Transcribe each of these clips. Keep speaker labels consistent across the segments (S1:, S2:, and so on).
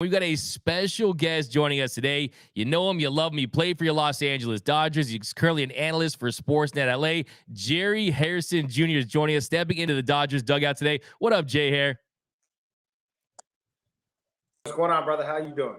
S1: We've got a special guest joining us today. You know him, you love him. He played for your Los Angeles Dodgers. He's currently an analyst for Sportsnet LA. Jerry Harrison Jr. is joining us, stepping into the Dodgers dugout today. What up, Jay Hair?
S2: What's going on, brother? How you doing?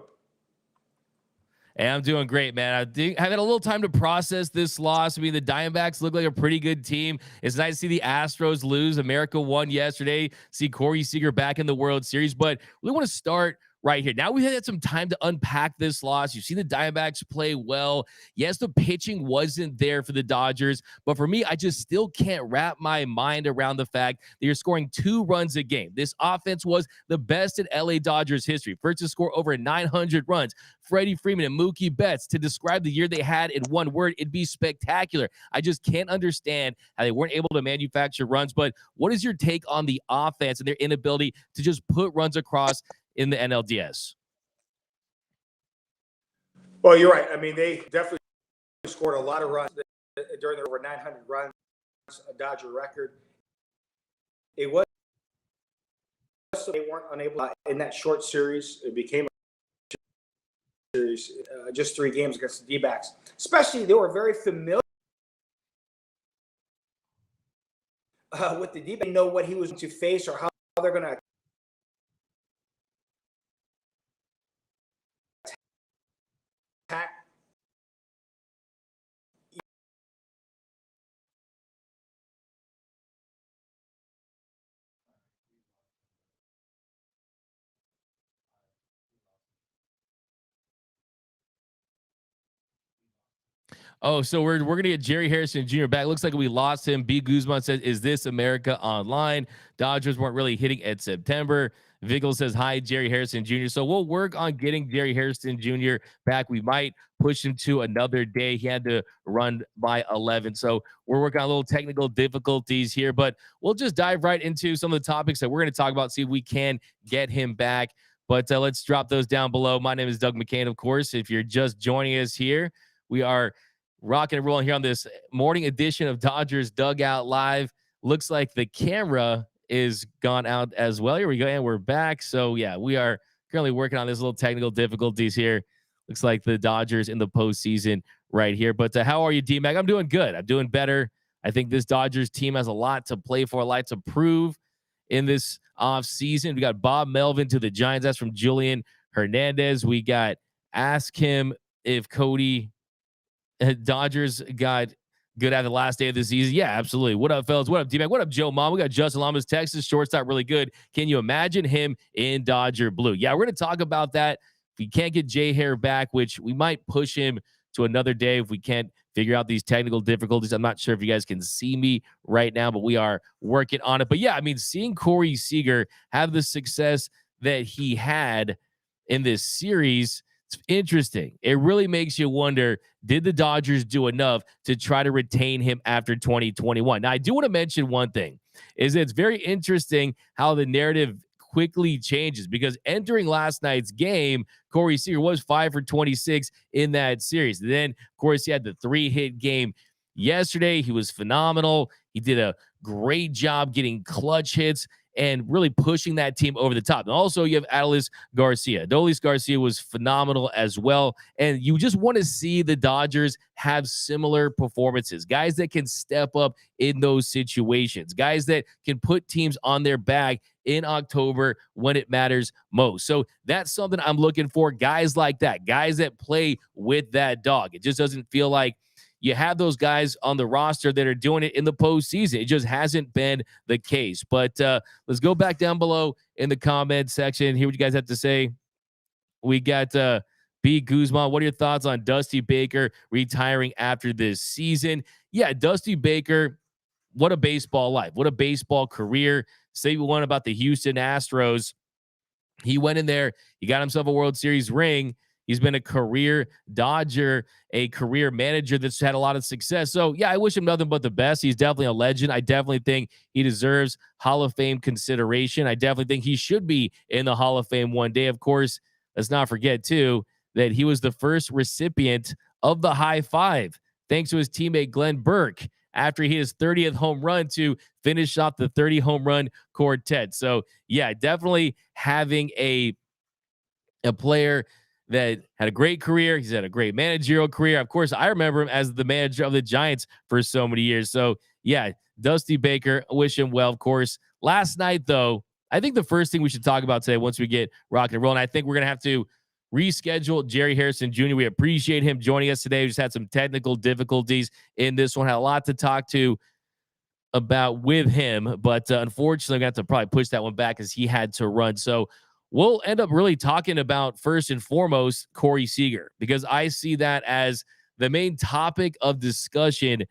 S1: Hey, I'm doing great, man. I've had a little time to process this loss. I mean, the Diamondbacks look like a pretty good team. It's nice to see the Astros lose. America won yesterday. See Corey Seager back in the World Series. But we want to start right here. Now we've had some time to unpack this loss. You've seen the Diamondbacks play well. Yes, the pitching wasn't there for the Dodgers, but for me, I just still can't wrap my mind around the fact that you're scoring 2 runs a game. This offense was the best in LA Dodgers history. First to score over 900 runs. Freddie Freeman and Mookie Betts, to describe the year they had in one word, it'd be spectacular. I just can't understand how they weren't able to manufacture runs. But what is your take on the offense and their inability to just put runs across in the NLDS?
S2: Well, you're right. I mean, they definitely scored a lot of runs during their over 900 runs, a Dodger record. It was they weren't unable in that short series. It became a series, just 3 games against the D-backs. Especially, they were very familiar with the D-backs. They know what he was going to face or how they're going to attack.
S1: Oh, so we're gonna get Jerry Harrison Jr. back. Looks like we lost him. B. Guzman says, "Is this America Online?" Dodgers weren't really hitting at September. Vigil says, "Hi, Jerry Harrison Jr." So we'll work on getting Jerry Harrison Jr. back. We might push him to another day. He had to run by 11, so we're working on little technical difficulties here. But we'll just dive right into some of the topics that we're going to talk about. See if we can get him back. But let's drop those down below. My name is Doug McCain, of course. If you're just joining us here, we are rocking and rolling here on this morning edition of Dodgers Dugout Live. Looks like the camera is gone out as well. Here we go, and we're back. So yeah, we are currently working on this little technical difficulties here. Looks like the Dodgers in the postseason right here. But how are you, D-Mac? I'm doing good. I'm doing better. I think this Dodgers team has a lot to play for, a lot to prove in this offseason. We got Bob Melvin to the Giants. That's from Julian Hernandez. We got ask him if Cody Dodgers got good at the last day of the season. Yeah, absolutely. What up, fellas? What up, D-Mac? What up, Joe Mom? We got Justin Lamas, Texas shortstop, really good. Can you imagine him in Dodger blue? Yeah, we're going to talk about that. If we can't get Jay Hair back, which we might push him to another day if we can't figure out these technical difficulties. I'm not sure if you guys can see me right now, but we are working on it. But yeah, I mean, seeing Corey Seager have the success that he had in this series, it's interesting. It really makes you wonder, did the Dodgers do enough to try to retain him after 2021? Now, I do want to mention one thing, is that it's very interesting how the narrative quickly changes, because entering last night's game, Corey Seager was 5 for 26 in that series. Then, of course, he had the 3-hit game yesterday. He was phenomenal. He did a great job getting clutch hits and really pushing that team over the top. And also, you have Adolis Garcia. Adolis Garcia was phenomenal as well. And you just want to see the Dodgers have similar performances. Guys that can step up in those situations. Guys that can put teams on their back in October when it matters most. So that's something I'm looking for. Guys like that. Guys that play with that dog. It just doesn't feel like you have those guys on the roster that are doing it in the postseason. It just hasn't been the case. But let's go back down below in the comment section. Hear what you guys have to say. We got B. Guzman. What are your thoughts on Dusty Baker retiring after this season? Yeah, Dusty Baker, what a baseball life. What a baseball career. Say one about the Houston Astros. He went in there. He got himself a World Series ring. He's been a career Dodger, a career manager that's had a lot of success. So, yeah, I wish him nothing but the best. He's definitely a legend. I definitely think he deserves Hall of Fame consideration. I definitely think he should be in the Hall of Fame one day. Of course, let's not forget, too, that he was the first recipient of the high five, thanks to his teammate Glenn Burke, after he hit his 30th home run to finish off the 30 home run quartet. So, yeah, definitely having a a player that had a great career. He's had a great managerial career. Of course, I remember him as the manager of the Giants for so many years. So, yeah, Dusty Baker, wish him well, of course. Last night, though, I think the first thing we should talk about today, once we get rocking and rolling, I think we're going to have to reschedule Jerry Harrison Jr. We appreciate him joining us today. We just had some technical difficulties in this one. Had a lot to talk to about with him, but unfortunately, I'm going to have to probably push that one back as he had to run. So we'll end up really talking about, first and foremost, Corey Seager, because I see that as the main topic of discussion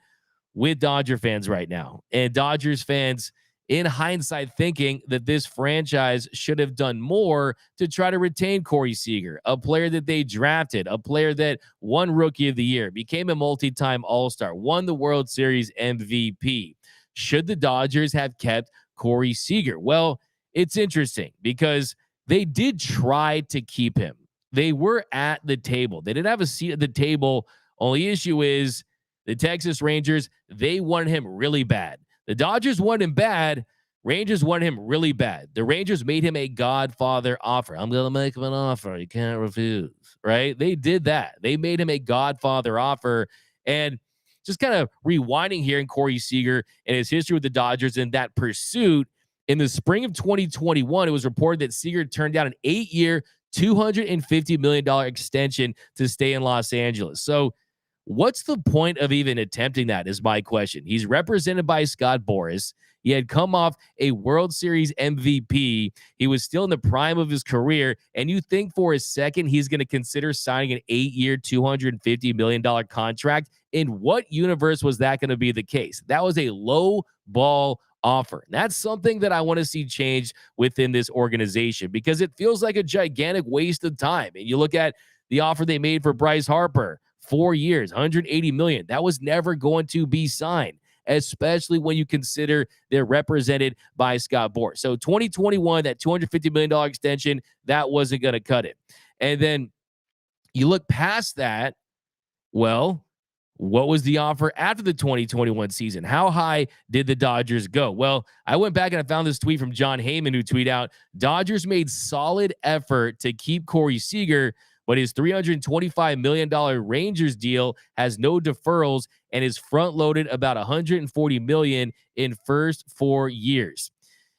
S1: with Dodger fans right now. And Dodgers fans, in hindsight, thinking that this franchise should have done more to try to retain Corey Seager, a player that they drafted, a player that won Rookie of the Year, became a multi-time All-Star, won the World Series MVP. Should the Dodgers have kept Corey Seager? Well, it's interesting because they did try to keep him. They were at the table. They didn't have a seat at the table. Only issue is the Texas Rangers, they wanted him really bad. The Dodgers wanted him bad. Rangers wanted him really bad. The Rangers made him a Godfather offer. I'm going to make him an offer you can't refuse, right? They did that. They made him a Godfather offer. And just kind of rewinding here in Corey Seager and his history with the Dodgers and that pursuit, in the spring of 2021, it was reported that Seager turned down an 8-year, $250 million extension to stay in Los Angeles. So what's the point of even attempting that is my question. He's represented by Scott Boras. He had come off a World Series MVP. He was still in the prime of his career. And you think for a second he's going to consider signing an 8-year, $250 million contract? In what universe was that going to be the case? That was a low ball offer. And that's something that I want to see change within this organization because it feels like a gigantic waste of time. And you look at the offer they made for Bryce Harper, 4 years, $180 million. That was never going to be signed, especially when you consider they're represented by Scott Boras. So 2021, that $250 million extension, that wasn't going to cut it. And then you look past that, well, what was the offer after the 2021 season? How high did the Dodgers go? Well, I went back and I found this tweet from John Heyman who tweeted out, Dodgers made solid effort to keep Corey Seager, but his $325 million Rangers deal has no deferrals and is front-loaded about $140 million in first 4 years.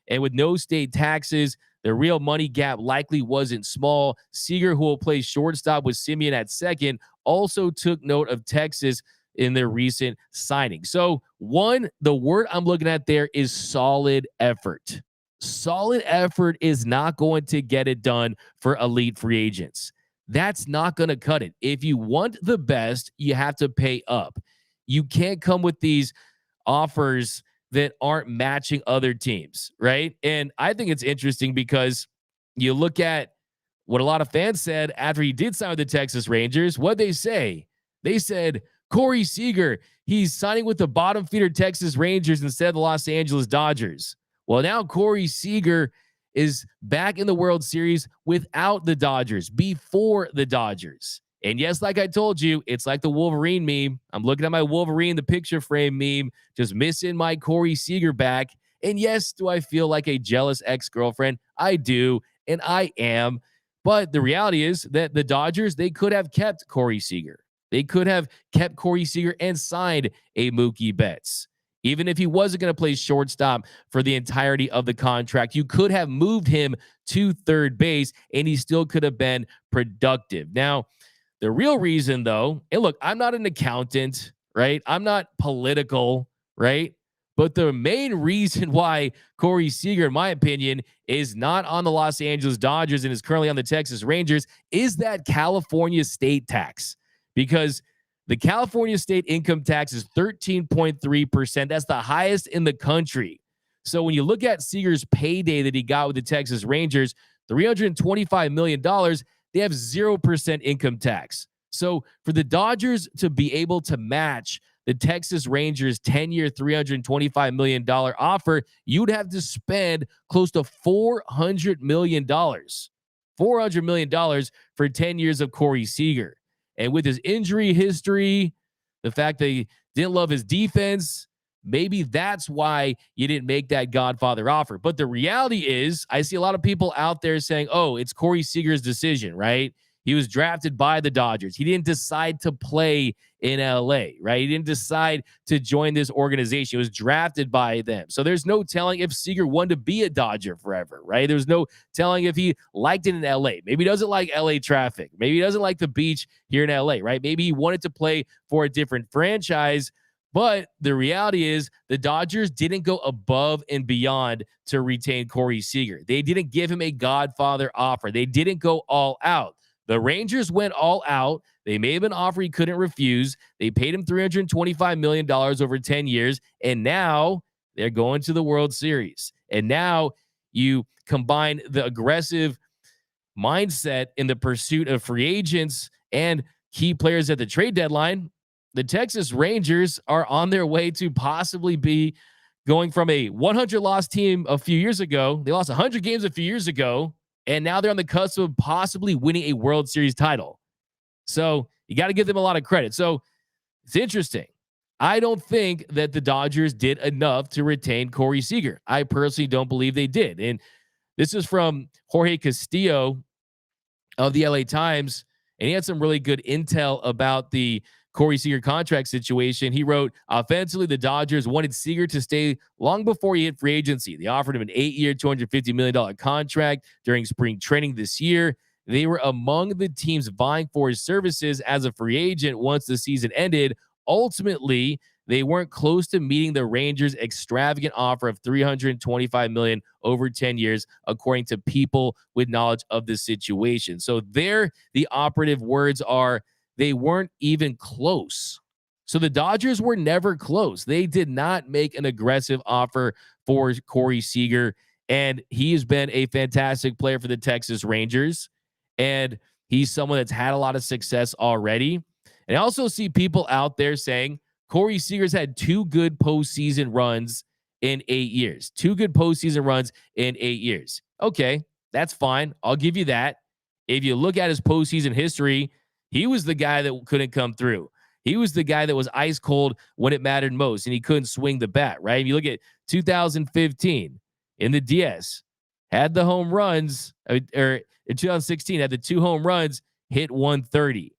S1: And with no state taxes, the real money gap likely wasn't small. Seager, who will play shortstop with Simeon at second, also took note of Texas in their recent signing. So, one, the word I'm looking at there is solid effort. Solid effort is not going to get it done for elite free agents. That's not going to cut it. If you want the best, you have to pay up. You can't come with these offers that aren't matching other teams, right? And I think it's interesting because you look at what a lot of fans said after he did sign with the Texas Rangers. What they say? They said, Corey Seager, he's signing with the bottom feeder Texas Rangers instead of the Los Angeles Dodgers. Well, now Corey Seager is back in the World Series without the Dodgers, before the Dodgers. And yes, like I told you, it's like the Wolverine meme. I'm looking at my Wolverine, the picture frame meme, just missing my Corey Seager back. And yes, do I feel like a jealous ex-girlfriend? I do, and I am. But the reality is that the Dodgers, they could have kept Corey Seager. They could have kept Corey Seager and signed a Mookie Betts. Even if he wasn't going to play shortstop for the entirety of the contract, you could have moved him to third base, and he still could have been productive. Now, the real reason, though, and look, I'm not an accountant, right? I'm not political, right? But the main reason why Corey Seager, in my opinion, is not on the Los Angeles Dodgers and is currently on the Texas Rangers is that California state tax. Because the California state income tax is 13.3%. That's the highest in the country. So when you look at Seager's payday that he got with the Texas Rangers, $325 million, they have 0% income tax. So for the Dodgers to be able to match the Texas Rangers 10-year, $325 million offer, you'd have to spend close to $400 million. $400 million for 10 years of Corey Seager. And with his injury history, the fact that he didn't love his defense, Maybe that's why you didn't make that Godfather offer. But the reality is, I see a lot of people out there saying, oh, it's Corey Seager's decision, right? He was drafted by the Dodgers. He didn't decide to play in LA, right? He didn't decide to join this organization. He was drafted by them. So there's no telling if Seager wanted to be a Dodger forever, right? There's no telling if he liked it in LA. Maybe he doesn't like LA traffic. Maybe he doesn't like the beach here in LA, right? Maybe he wanted to play for a different franchise. But the reality is the Dodgers didn't go above and beyond to retain Corey Seager. They didn't give him a Godfather offer. They didn't go all out. The Rangers went all out. They made him an offer he couldn't refuse. They paid him $325 million over 10 years. And now they're going to the World Series. And now you combine the aggressive mindset in the pursuit of free agents and key players at the trade deadline. The Texas Rangers are on their way to possibly be going from a 100-loss team a few years ago. They lost 100 games a few years ago, and now they're on the cusp of possibly winning a World Series title. So you got to give them a lot of credit. So it's interesting. I don't think that the Dodgers did enough to retain Corey Seager. I personally don't believe they did. And this is from Jorge Castillo of the LA Times, and he had some really good intel about the Corey Seager contract situation. He wrote, offensively, the Dodgers wanted Seager to stay long before he hit free agency. They offered him an 8-year, $250 million contract during spring training this year. They were among the teams vying for his services as a free agent once the season ended. Ultimately, they weren't close to meeting the Rangers' extravagant offer of $325 million over 10 years, according to people with knowledge of the situation. So there, the operative words are, they weren't even close. So the Dodgers were never close. They did not make an aggressive offer for Corey Seager, and he has been a fantastic player for the Texas Rangers, and he's someone that's had a lot of success already. And I also see people out there saying Corey Seager's had 2 good postseason runs in 8 years. 2 good postseason runs in 8 years. Okay, that's fine. I'll give you that. If you look at his postseason history, he was the guy that couldn't come through. He was the guy that was ice cold when it mattered most, and he couldn't swing the bat, right? If you look at 2015 in the DS, had the home runs, or in 2016, had the 2 home runs, hit 130.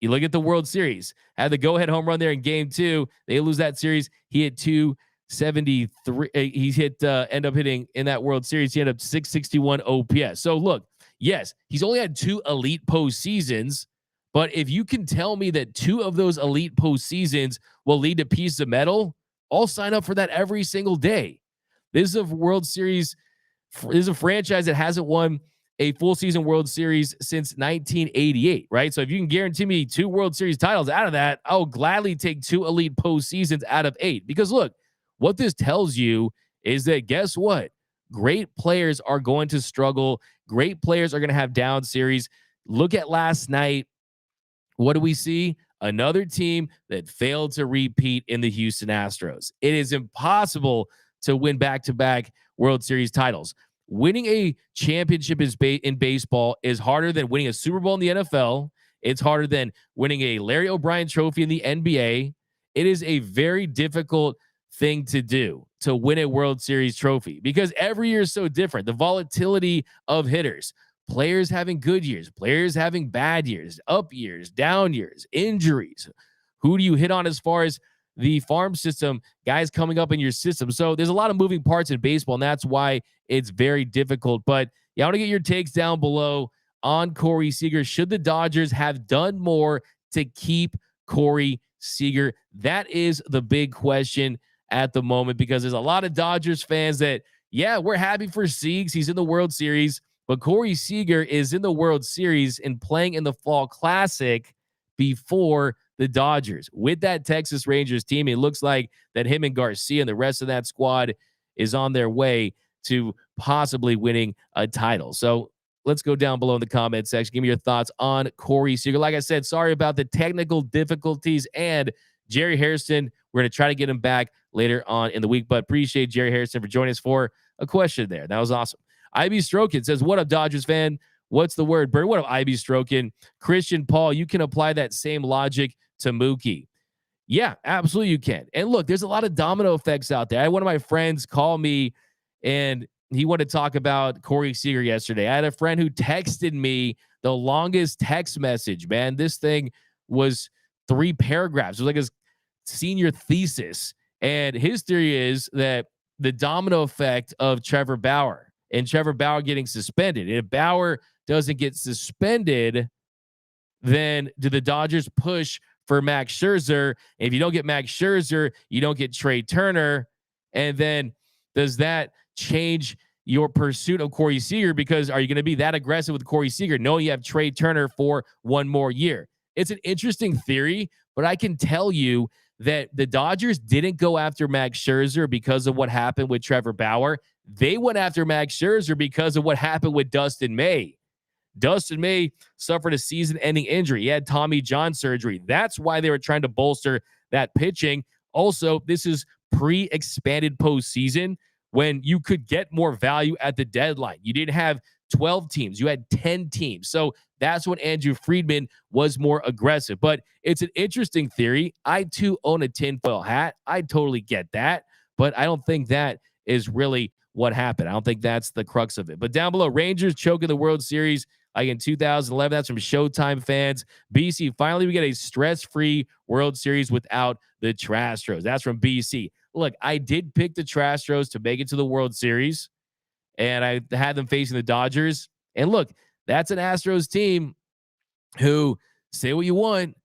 S1: You look at the World Series, had the go-ahead home run there in Game 2. They lose that series. He hit 273. He end up hitting in that World Series. He ended up 661 OPS. So look, yes, he's only had 2 elite postseasons. But if you can tell me that 2 of those elite postseasons will lead to pieces of metal, I'll sign up for that every single day. This is a World Series. This is a franchise that hasn't won a full season World Series since 1988, right? So if you can guarantee me 2 World Series titles out of that, I'll gladly take 2 elite postseasons out of 8. Because look, what this tells you is that guess what? Great players are going to struggle. Great players are going to have down series. Look at last night. What do we see? Another team that failed to repeat in the Houston Astros. It is impossible to win back-to-back World Series titles. Winning a championship in baseball is harder than winning a Super Bowl in the NFL. It's harder than winning a Larry O'Brien trophy in the NBA. It is a very difficult thing to do, to win a World Series trophy, because every year is so different. The volatility of hitters, players having good years, players having bad years, up years, down years, injuries. Who do you hit on as far as the farm system, guys coming up in your system? So there's a lot of moving parts in baseball, and that's why it's very difficult. But yeah, I want to get your takes down below on Corey Seager. Should the Dodgers have done more to keep Corey Seager? That is the big question at the moment, because there's a lot of Dodgers fans that, yeah, we're happy for Siegs. He's in the World Series. But Corey Seager is in the World Series and playing in the Fall Classic before the Dodgers. With that Texas Rangers team, it looks like that him and Garcia and the rest of that squad is on their way to possibly winning a title. So let's go down below in the comment section. Give me your thoughts on Corey Seager. Like I said, sorry about the technical difficulties, and Jerry Harrison, we're going to try to get him back later on in the week, but appreciate Jerry Harrison for joining us for a question there. That was awesome. IB Strokin says, what up, Dodgers fan? What's the word, Bird? What up, IB Strokin? Christian Paul, you can apply that same logic to Mookie. Yeah, absolutely you can. And look, there's a lot of domino effects out there. I had one of my friends call me and he wanted to talk about Corey Seager yesterday. I had a friend who texted me the longest text message, man. This thing was 3 paragraphs. It was like his senior thesis. And his theory is that the domino effect of Trevor Bauer and Trevor Bauer getting suspended. If Bauer doesn't get suspended, then do the Dodgers push for Max Scherzer? If you don't get Max Scherzer, you don't get Trey Turner. And then does that change your pursuit of Corey Seager? Because are you going to be that aggressive with Corey Seager knowing you have Trey Turner for one more year? It's an interesting theory, but I can tell you that the Dodgers didn't go after Max Scherzer because of what happened with Trevor Bauer. They went after Max Scherzer because of what happened with Dustin May. Dustin May suffered a season-ending injury. He had Tommy John surgery. That's why they were trying to bolster that pitching. Also, this is pre-expanded postseason when you could get more value at the deadline. You didn't have 12 teams. You had 10 teams. So that's when Andrew Friedman was more aggressive. But it's an interesting theory. I, too, own a tinfoil hat. I totally get that. But I don't think that is really what happened. I don't think that's the crux of it. But down below, Rangers choking the World Series like in 2011. That's from Showtime fans. BC, finally we get a stress-free World Series without the Trastros. That's from BC. Look, I did pick the Trastros to make it to the World Series, and I had them facing the Dodgers. And look, that's an Astros team who, say what you want,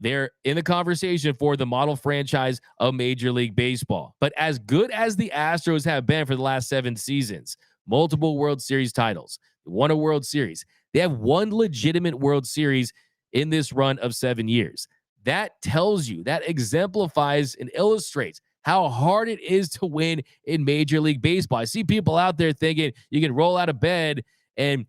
S1: they're in the conversation for the model franchise of Major League Baseball. But as good as the Astros have been for the last 7 seasons, multiple World Series titles, won a World Series, they have one legitimate World Series in this run of 7 years. That tells you, that exemplifies and illustrates how hard it is to win in Major League Baseball. I see people out there thinking you can roll out of bed and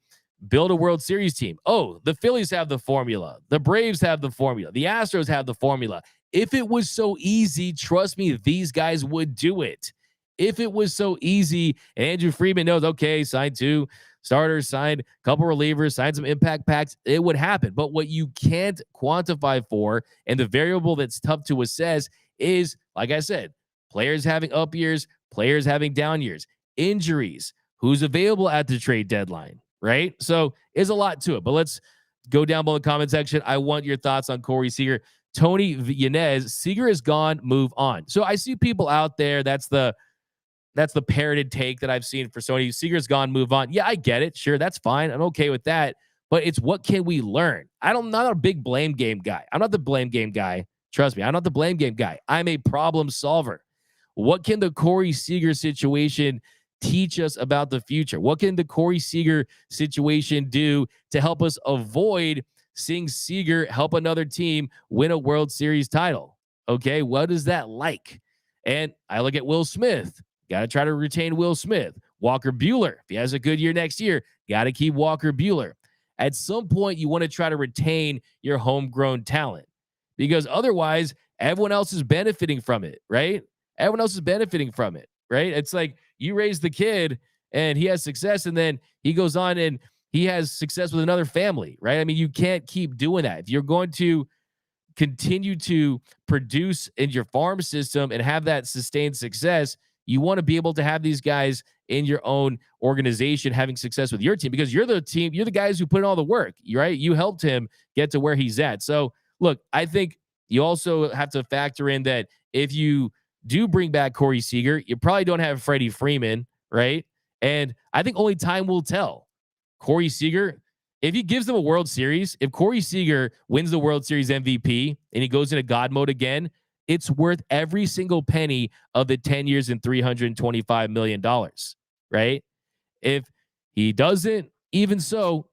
S1: build a World Series team. Oh, the Phillies have the formula. The Braves have the formula. The Astros have the formula. If it was so easy, trust me, these guys would do it. If it was so easy, and Andrew Friedman knows, okay, sign 2 starters, signed a couple relievers, signed some impact packs, it would happen. But what you can't quantify for, and the variable that's tough to assess is, like I said, players having up years, players having down years, injuries, who's available at the trade deadline, right? So there's a lot to it. But let's go down below in the comment section. I want your thoughts on Corey Seager. Tony Yanez, Seager is gone, move on. So I see people out there, that's the parroted take that I've seen for Sony. Seager's gone, move on. Yeah, I get it. Sure, that's fine. I'm okay with that. But it's what can we learn? I'm not a big blame game guy. I'm not the blame game guy. Trust me, I'm not the blame game guy. I'm a problem solver. What can the Corey Seager situation teach us about the future? What can the Corey Seager situation do to help us avoid seeing Seager help another team win a World Series title? Okay, what is that like? And I look at Will Smith. Got to try to retain Will Smith. Walker Buehler, if he has a good year next year, got to keep Walker Buehler. At some point, you want to try to retain your homegrown talent because otherwise, everyone else is benefiting from it, right? Everyone else is benefiting from it, right? It's like you raise the kid and he has success, and then he goes on and he has success with another family, right? I mean, you can't keep doing that. If you're going to continue to produce in your farm system and have that sustained success, you want to be able to have these guys in your own organization having success with your team because you're the team, you're the guys who put in all the work, right? You helped him get to where he's at. So look, I think you also have to factor in that if you do bring back Corey Seager, you probably don't have Freddie Freeman, right? And I think only time will tell. Corey Seager, if he gives them a World Series, if Corey Seager wins the World Series MVP and he goes into God mode again, it's worth every single penny of the 10 years and $325 million, right? If he doesn't, even so,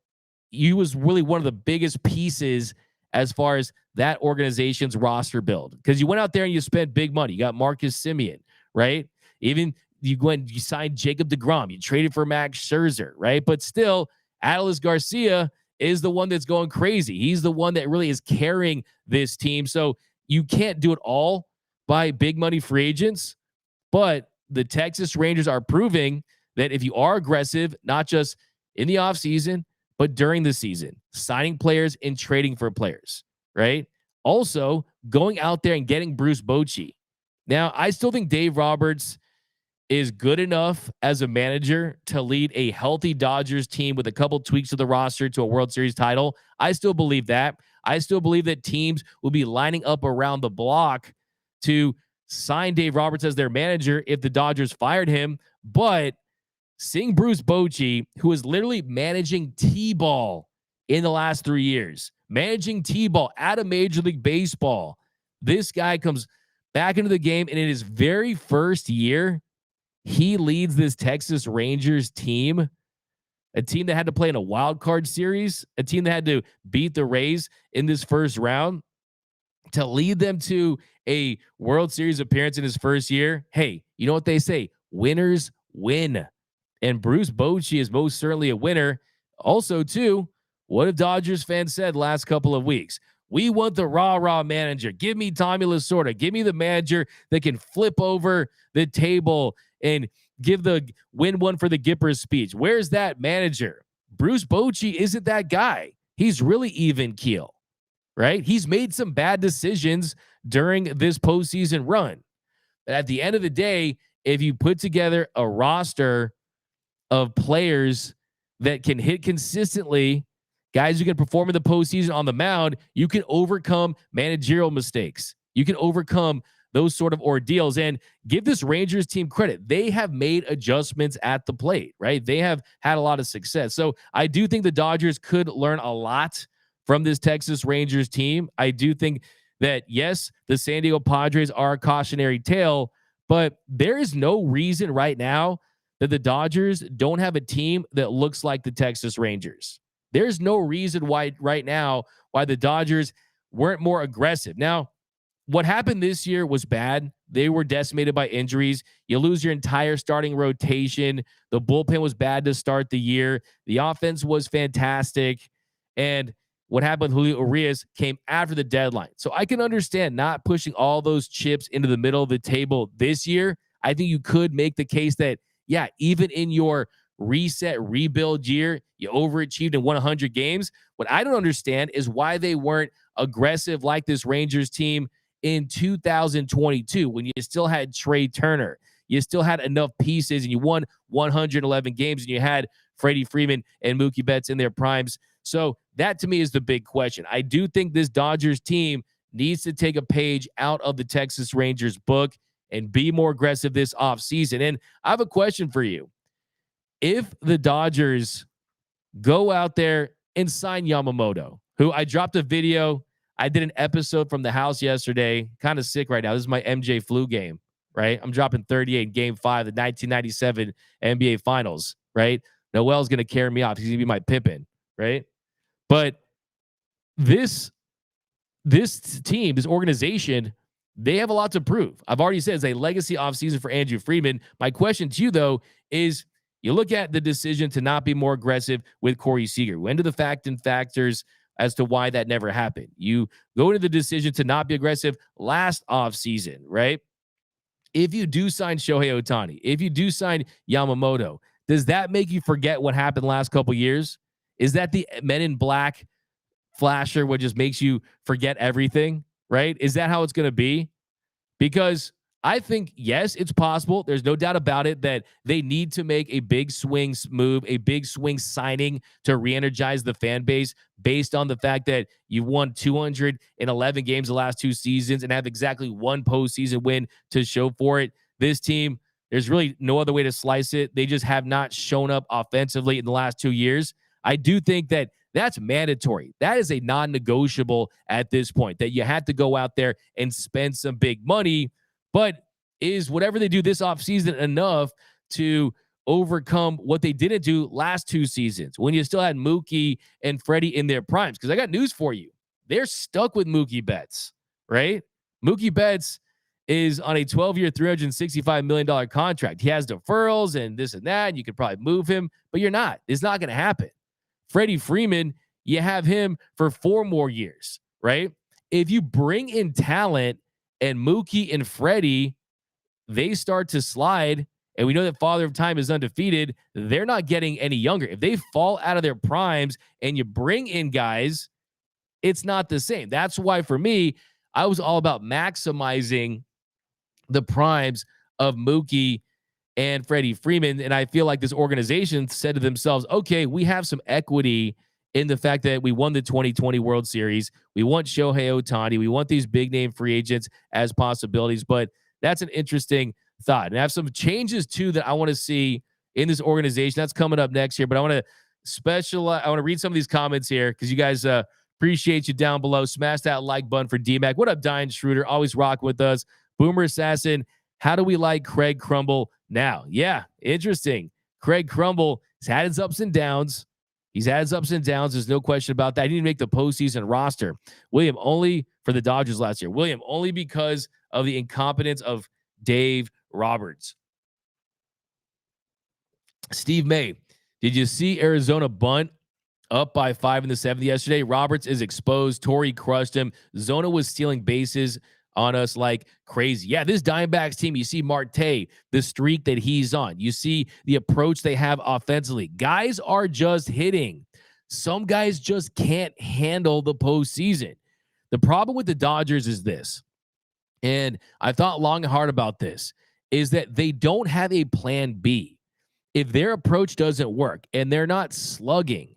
S1: he was really one of the biggest pieces as far as that organization's roster build. Because you went out there and you spent big money. You got Marcus Semien, right? Even you went, you signed Jacob deGrom. You traded for Max Scherzer, right? But still, Adolis Garcia is the one that's going crazy. He's the one that really is carrying this team. So you can't do it all by big money free agents, but the Texas Rangers are proving that if you are aggressive, not just in the offseason, but during the season, signing players and trading for players, right? also going out there and getting Bruce Bochy. Now, I still think Dave Roberts is good enough as a manager to lead a healthy Dodgers team with a couple tweaks to the roster to a World Series title. I still believe that. I still believe that teams will be lining up around the block to sign Dave Roberts as their manager if the Dodgers fired him. But seeing Bruce Bochy, who is literally managing T-ball in the last 3 years, managing T-ball at a Major League Baseball, this guy comes back into the game, and in his very first year, he leads this Texas Rangers team, a team that had to play in a wild card series, a team that had to beat the Rays in this first round, to lead them to a World Series appearance in his first year. Hey, you know what they say? Winners win. And Bruce Bochy is most certainly a winner. Also, too, what have Dodgers fans said last couple of weeks? We want the rah-rah manager. Give me Tommy Lasorda. Give me the manager that can flip over the table and give the win one for the Gippers speech. Where's that manager? Bruce Bochy isn't that guy. He's really even keel, right? He's made some bad decisions during this postseason run. But at the end of the day, if you put together a roster of players that can hit consistently, guys who can perform in the postseason on the mound, you can overcome managerial mistakes. You can overcome those sort of ordeals, and give this Rangers team credit. They have made adjustments at the plate, right? They have had a lot of success. So I do think the Dodgers could learn a lot from this Texas Rangers team. I do think that, yes, the San Diego Padres are a cautionary tale, but there is no reason right now that the Dodgers don't have a team that looks like the Texas Rangers. There's no reason why right now why the Dodgers weren't more aggressive. Now, what happened this year was bad. They were decimated by injuries. You lose your entire starting rotation. The bullpen was bad to start the year. The offense was fantastic. And what happened with Julio Urias came after the deadline. So I can understand not pushing all those chips into the middle of the table this year. I think you could make the case that, yeah, even in your reset, rebuild year, you overachieved and won 100 games. What I don't understand is why they weren't aggressive like this Rangers team in 2022, when you still had Trey Turner, you still had enough pieces, and you won 111 games, and you had Freddie Freeman and Mookie Betts in their primes. So that to me is the big question. I do think this Dodgers team needs to take a page out of the Texas Rangers book and be more aggressive this offseason. And I have a question for you. If the Dodgers go out there and sign Yamamoto, who I dropped a video, I did an episode from the house yesterday, kind of sick right now. This is my MJ flu game, right? I'm dropping 38 game 5 of the 1997 NBA Finals, right? Noel's going to carry me off. He's going to be my Pippin, right? But this team, this organization, they have a lot to prove. I've already said it's a legacy offseason for Andrew Friedman. My question to you, though, is you look at the decision to not be more aggressive with Corey Seager. We went into the factors as to why that never happened. You go into the decision to not be aggressive last offseason, right? If you do sign Shohei Ohtani, if you do sign Yamamoto, does that make you forget what happened last couple years? Is that the Men in Black flasher what just makes you forget everything, right? Is that how it's going to be? Because I think, yes, it's possible. There's no doubt about it that they need to make a big swing move, a big swing signing to re-energize the fan base based on the fact that you won 211 games the last 2 seasons and have exactly one postseason win to show for it. This team, there's really no other way to slice it. They just have not shown up offensively in the last 2 years. I do think that that's mandatory. That is a non-negotiable at this point, that you have to go out there and spend some big money. But is whatever they do this offseason enough to overcome what they didn't do last 2 seasons when you still had Mookie and Freddie in their primes? Because I got news for you. They're stuck with Mookie Betts, right? Mookie Betts is on a 12-year, $365 million contract. He has deferrals and this and that, and you could probably move him, but you're not. It's not going to happen. Freddie Freeman, you have him for 4 more years, right? If you bring in talent and Mookie and Freddie, they start to slide, and we know that Father of Time is undefeated, they're not getting any younger. If they fall out of their primes and you bring in guys It's not the same. That's why for me, I was all about maximizing the primes of Mookie and Freddie Freeman. And I feel like this organization said to themselves, okay, we have some equity in the fact that we won the 2020 World Series. We want Shohei Ohtani. We want these big name free agents as possibilities. But that's an interesting thought. And I have some changes too that I want to see in this organization. That's coming up next year. But I want to read some of these comments here because you guys appreciate you down below. Smash that like button for DMAC. What up, Diane Schroeder? Always rock with us. Boomer Assassin. How do we like Craig Crumble now? Yeah, interesting. Craig Crumble has had his ups and downs. There's no question about that. He didn't make the postseason roster. William, only for the Dodgers last year. William, only because of the incompetence of Dave Roberts. Steve May, did you see Arizona bunt up by 5 in the 7th yesterday? Roberts is exposed. Torrey crushed him. Zona was stealing bases on us like crazy. Yeah, this Diamondbacks team, you see Marte, the streak that he's on. You see the approach they have offensively. Guys are just hitting. Some guys just can't handle the postseason. The problem with the Dodgers is this, and I thought long and hard about this, is that they don't have a plan B. If their approach doesn't work and they're not slugging,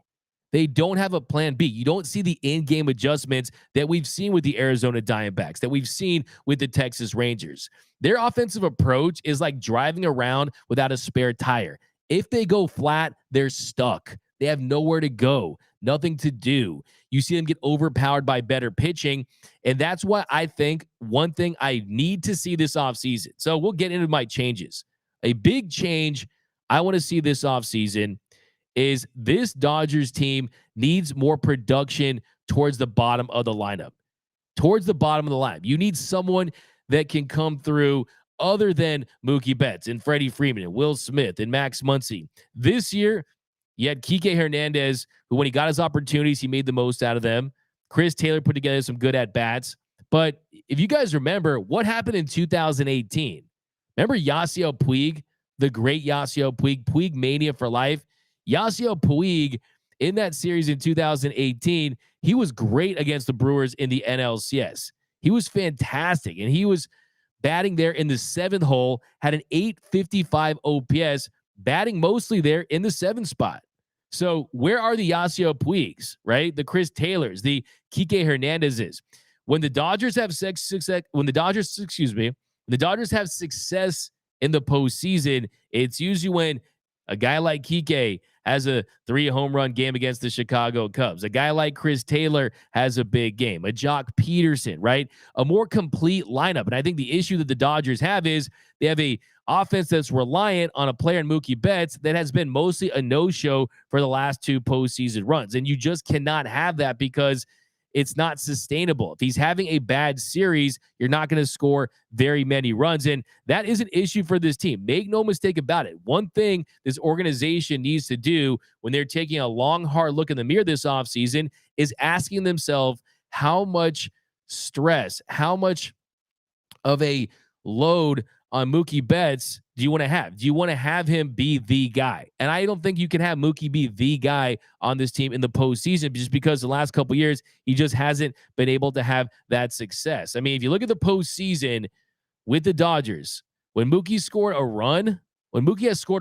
S1: they don't have a plan B. You don't see the in-game adjustments that we've seen with the Arizona Diamondbacks, that we've seen with the Texas Rangers. Their offensive approach is like driving around without a spare tire. If they go flat, they're stuck. They have nowhere to go, nothing to do. You see them get overpowered by better pitching, and that's why I think one thing I need to see this offseason. So we'll get into my changes. A big change I want to see this offseason is this Dodgers team needs more production towards the bottom of the lineup. You need someone that can come through other than Mookie Betts and Freddie Freeman and Will Smith and Max Muncy. This year, you had Kike Hernandez, who when he got his opportunities, he made the most out of them. Chris Taylor put together some good at-bats. But if you guys remember, what happened in 2018? Remember Yasiel Puig, the great Yasiel Puig, Puig mania for life? Yasiel Puig, in that series in 2018, he was great against the Brewers in the NLCS. He was fantastic, and he was batting there in the 7th hole, had an 855 OPS, batting mostly there in the 7th spot. So where are the Yasiel Puigs, right? The Chris Taylors, the Kike Hernandezes. When the Dodgers have success in the postseason, it's usually when a guy like Kike has a 3-home run game against the Chicago Cubs. A guy like Chris Taylor has a big game. A Jock Peterson, right? A more complete lineup. And I think the issue that the Dodgers have is they have a offense that's reliant on a player in Mookie Betts that has been mostly a no-show for the last 2 postseason runs. And you just cannot have that because it's not sustainable. If he's having a bad series, you're not going to score very many runs. And that is an issue for this team. Make no mistake about it. One thing this organization needs to do when they're taking a long, hard look in the mirror this offseason is asking themselves how much stress, how much of a load on Mookie Betts do you want to have? Do you want to have him be the guy? And I don't think you can have Mookie be the guy on this team in the postseason just because the last couple of years, he just hasn't been able to have that success. I mean, if you look at the postseason with the Dodgers, when Mookie has scored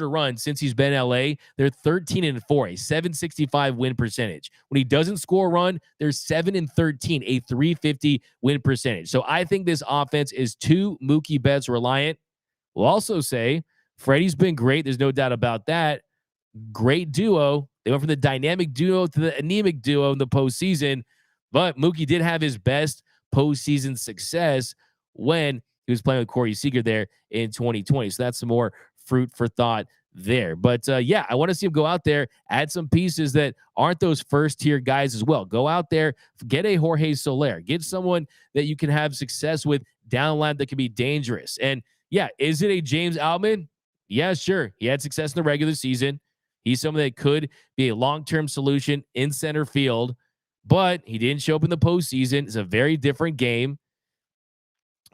S1: a run since he's been in LA, they're 13-4, a 765 win percentage. When he doesn't score a run, they're 7-13, a 350 win percentage. So I think this offense is too Mookie Betts reliant. We'll also say Freddie's been great. There's no doubt about that. Great duo. They went from the dynamic duo to the anemic duo in the postseason. But Mookie did have his best postseason success when he was playing with Corey Seager there in 2020. So that's some more fruit for thought there. But yeah, I want to see him go out there, add some pieces that aren't those first-tier guys as well. Go out there, get a Jorge Soler. Get someone that you can have success with down the line that can be dangerous. And yeah, is it a James Outman? Yeah, sure. He had success in the regular season. He's someone that could be a long-term solution in center field, but he didn't show up in the postseason. It's a very different game.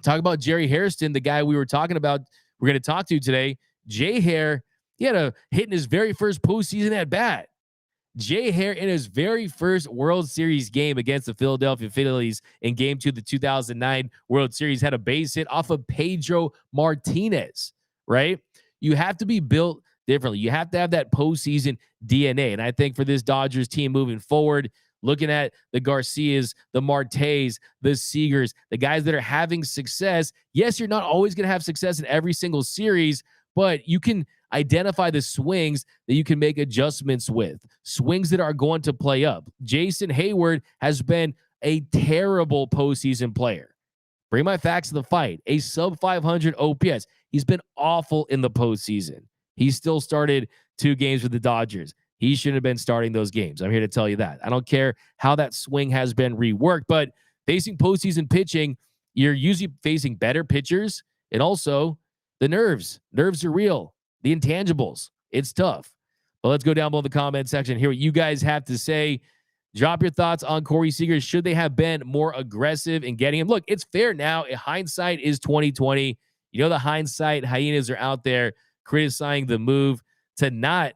S1: Talk about Jerry Hairston, the guy we were talking about, we're going to talk to today. Jay Hair, he had a hit in his very first postseason at bat. Jay Hare in his very first World Series game against the Philadelphia Phillies in Game 2 of the 2009 World Series had a base hit off of Pedro Martinez, right? You have to be built differently. You have to have that postseason DNA. And I think for this Dodgers team moving forward, looking at the Garcias, the Martes, the Seagers, the guys that are having success, yes, you're not always going to have success in every single series, but you can identify the swings that you can make adjustments with, swings that are going to play up. Jason Hayward has been a terrible postseason player. Bring my facts to the fight. A sub 500 OPS. He's been awful in the postseason. He still started 2 games with the Dodgers. He shouldn't have been starting those games. I'm here to tell you that. I don't care how that swing has been reworked, but facing postseason pitching, you're usually facing better pitchers and also the nerves. Nerves are real. The intangibles. It's tough. But let's go down below the comment section, hear what you guys have to say. Drop your thoughts on Corey Seager. Should they have been more aggressive in getting him? Look, it's fair now. Hindsight is 2020. You know, the hindsight hyenas are out there criticizing the move to not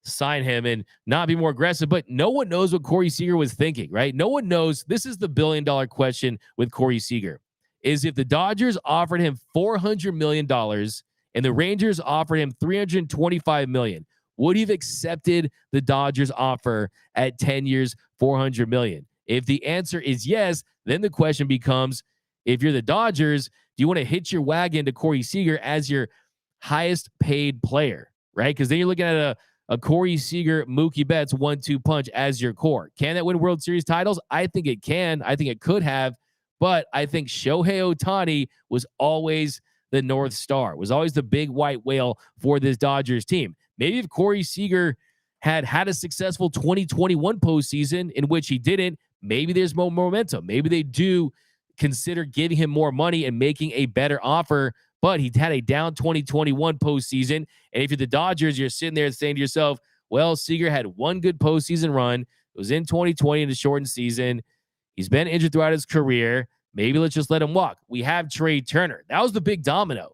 S1: sign him and not be more aggressive. But no one knows what Corey Seager was thinking, right? No one knows. This is the billion-dollar question with Corey Seager. Is if the Dodgers offered him $400 million and the Rangers offered him $325 million, would he have accepted the Dodgers offer at 10 years, $400 million? If the answer is yes, then the question becomes, if you're the Dodgers, do you want to hitch your wagon to Corey Seager as your highest paid player, right? Because then you're looking at a Corey Seager, Mookie Betts 1-2 punch as your core. Can that win World Series titles? I think it can. I think it could have. But I think Shohei Ohtani was always the North Star, was always the big white whale for this Dodgers team. Maybe if Corey Seager had a successful 2021 postseason in which he didn't, maybe there's more momentum. Maybe they do consider giving him more money and making a better offer, but he had a down 2021 postseason. And if you're the Dodgers, you're sitting there saying to yourself, well, Seager had one good postseason run. It was in 2020 in a shortened season. He's been injured throughout his career. Maybe let's just let him walk. We have Trey Turner. That was the big domino.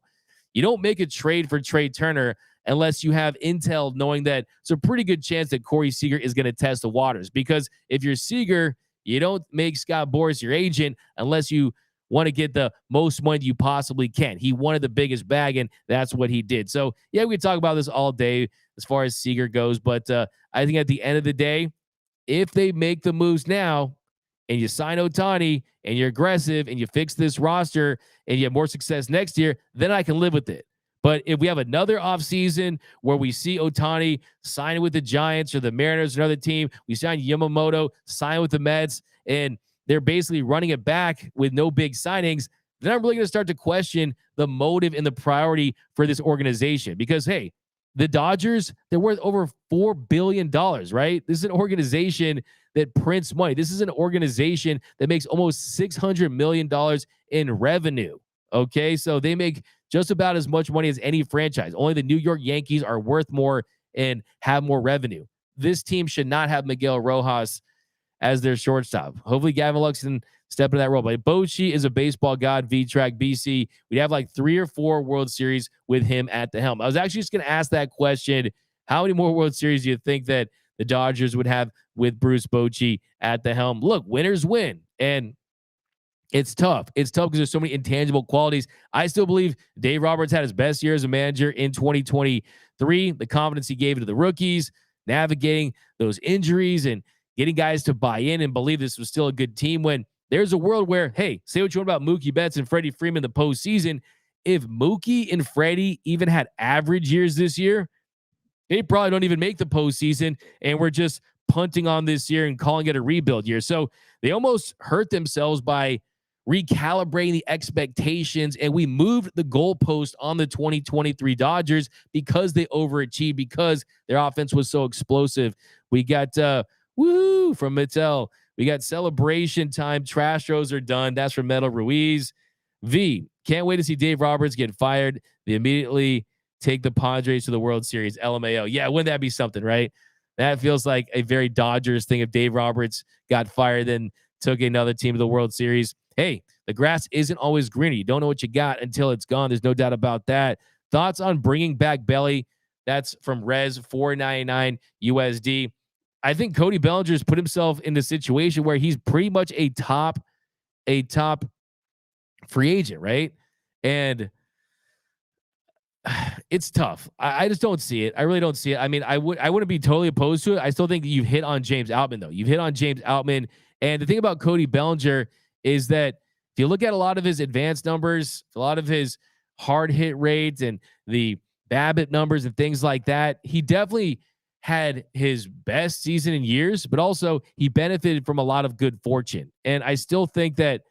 S1: You don't make a trade for Trey Turner unless you have intel knowing that it's a pretty good chance that Corey Seager is going to test the waters. Because if you're Seager, you don't make Scott Boras your agent unless you want to get the most money you possibly can. He wanted the biggest bag, and that's what he did. So, yeah, we could talk about this all day as far as Seager goes. But I think at the end of the day, if they make the moves now and you sign Ohtani and you're aggressive and you fix this roster and you have more success next year, then I can live with it. But if we have another offseason where we see Ohtani sign with the Giants or the Mariners or another team, we sign Yamamoto, sign with the Mets, and they're basically running it back with no big signings, then I'm really going to start to question the motive and the priority for this organization. Because, hey, the Dodgers, they're worth over $4 billion, right? This is an organization that prints money. This is an organization that makes almost $600 million in revenue, okay? So they make just about as much money as any franchise. Only the New York Yankees are worth more and have more revenue. This team should not have Miguel Rojas as their shortstop. Hopefully Gavin Lux can step into that role. But Bochy is a baseball god, V-Track, BC. We'd have like 3 or 4 World Series with him at the helm. I was actually just going to ask that question. How many more World Series do you think that the Dodgers would have with Bruce Bochy at the helm? Look, winners win. And it's tough. It's tough because there's so many intangible qualities. I still believe Dave Roberts had his best year as a manager in 2023. The confidence he gave to the rookies, navigating those injuries and getting guys to buy in and believe this was still a good team when there's a world where, hey, say what you want about Mookie Betts and Freddie Freeman in the postseason. If Mookie and Freddie even had average years this year, they probably don't even make the postseason, and we're just punting on this year and calling it a rebuild year. So they almost hurt themselves by recalibrating the expectations, and we moved the goalpost on the 2023 Dodgers because they overachieved, because their offense was so explosive. We got woo from Mattel. We got celebration time. Trash throws are done. That's from Metal Ruiz. V, can't wait to see Dave Roberts get fired. They immediately take the Padres to the World Series. LMAO. Yeah, wouldn't that be something, right? That feels like a very Dodgers thing. If Dave Roberts got fired, then took another team to the World Series. Hey, the grass isn't always greener. You don't know what you got until it's gone. There's no doubt about that. Thoughts on bringing back Belly? That's from Rez 499 USD. I think Cody Bellinger's put himself in the situation where he's pretty much a top free agent, right? And it's tough. I just don't see it. I really don't see it. I mean, I wouldn't be totally opposed to it. I still think you've hit on James Outman though. You've hit on James Outman, and the thing about Cody Bellinger is that if you look at a lot of his advanced numbers, a lot of his hard hit rates, and the BABIP numbers and things like that, he definitely had his best season in years, but also he benefited from a lot of good fortune. And I still think that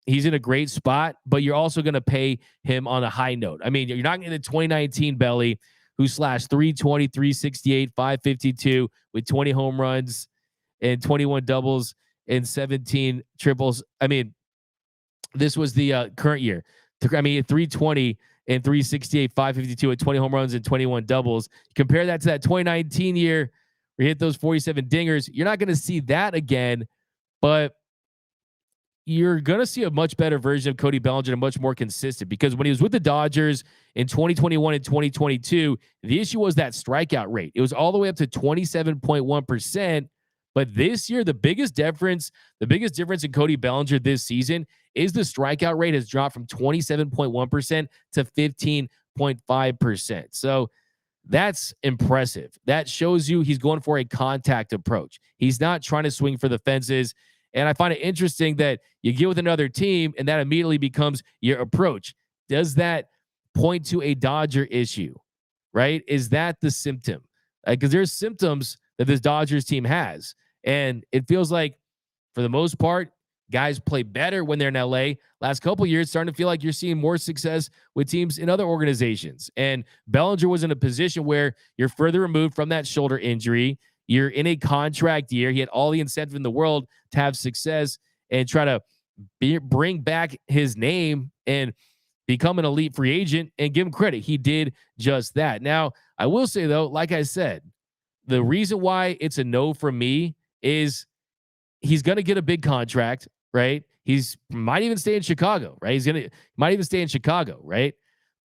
S1: he's in a great spot, but you're also going to pay him on a high note. I mean, you're not getting the 2019 Belly who slashed 320, 368, 552 with 20 home runs and 21 doubles and 17 triples. I mean, this was the current year. I mean, 320 and 368, 552 with 20 home runs and 21 doubles. Compare that to that 2019 year where he hit those 47 dingers. You're not going to see that again, but you're going to see a much better version of Cody Bellinger and much more consistent, because when he was with the Dodgers in 2021 and 2022, the issue was that strikeout rate. It was all the way up to 27.1%. But this year, the biggest difference in Cody Bellinger this season is the strikeout rate has dropped from 27.1% to 15.5%. So that's impressive. That shows you he's going for a contact approach. He's not trying to swing for the fences. And I find it interesting that you get with another team and that immediately becomes your approach. Does that point to a Dodger issue, right? Is that the symptom? Because there's symptoms that this Dodgers team has. And it feels like, for the most part, guys play better when they're in LA. Last couple of years, starting to feel like you're seeing more success with teams in other organizations. And Bellinger was in a position where you're further removed from that shoulder injury. You're in a contract year. He had all the incentive in the world to have success and try to bring back his name and become an elite free agent, and give him credit. He did just that. Now, I will say, though, like I said, the reason why it's a no from me is he's going to get a big contract, right? He's might even stay in Chicago, right? Might even stay in Chicago, right?